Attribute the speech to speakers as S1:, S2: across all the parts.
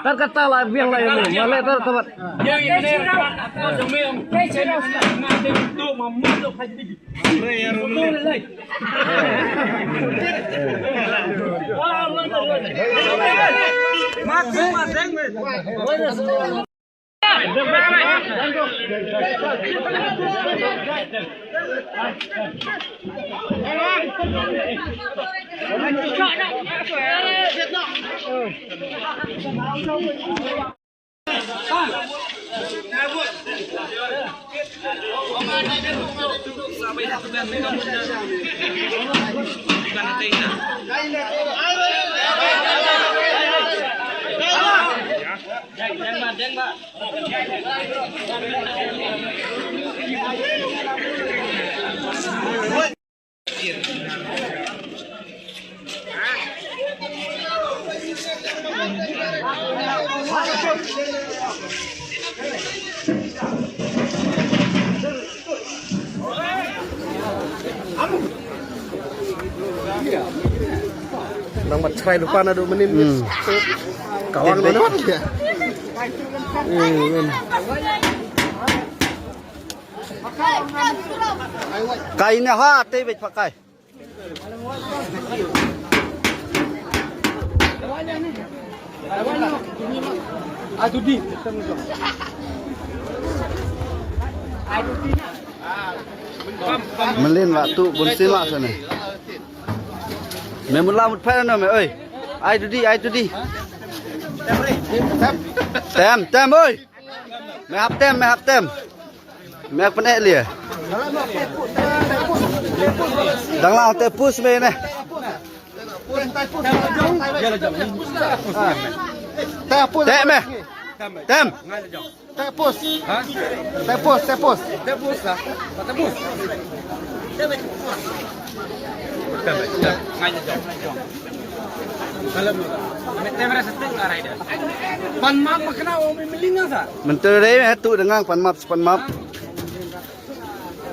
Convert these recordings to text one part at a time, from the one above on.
S1: Terkata lah yang lain ni, malah tertempat. Nang matrai depan ada menit kawang mana dia? Kainnya hati bet pakai. Aduh di. Melin waktu bunsin mak sana. Memang lamut pada nama, oi. Ai tu di. Tem, oi. Mehap tem. Mehap penek dia. Dang lang tepus me ne. Tem me. Tem. Tepus. Ha? Tepus. Tepus lah. Tepus. Panmap makna orang melinga sa. Menteri tu dengan panmap.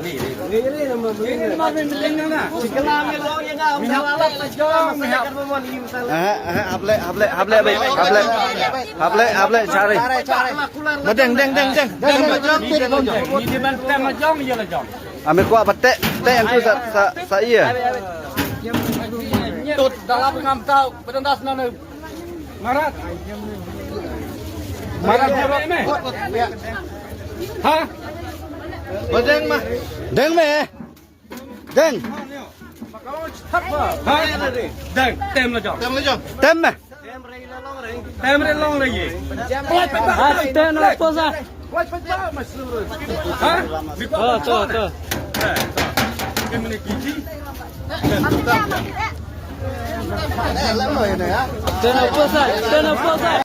S1: Ni nama melinga na. Sikelam long yang ngam halal jong. Hable cari. Deng. Ni di bantam jong ya la jong. Ambil kuat petek yang tu sa iya. Tut dalam ngam tau berendas nana. Marat jawab me. Ha? Deng mah. Deng. Ha? Deng. Tem la jong. Tem me. Tem re long lagi. Tem la posa. Ha? Tu. Kemana kiji? Tenang posa.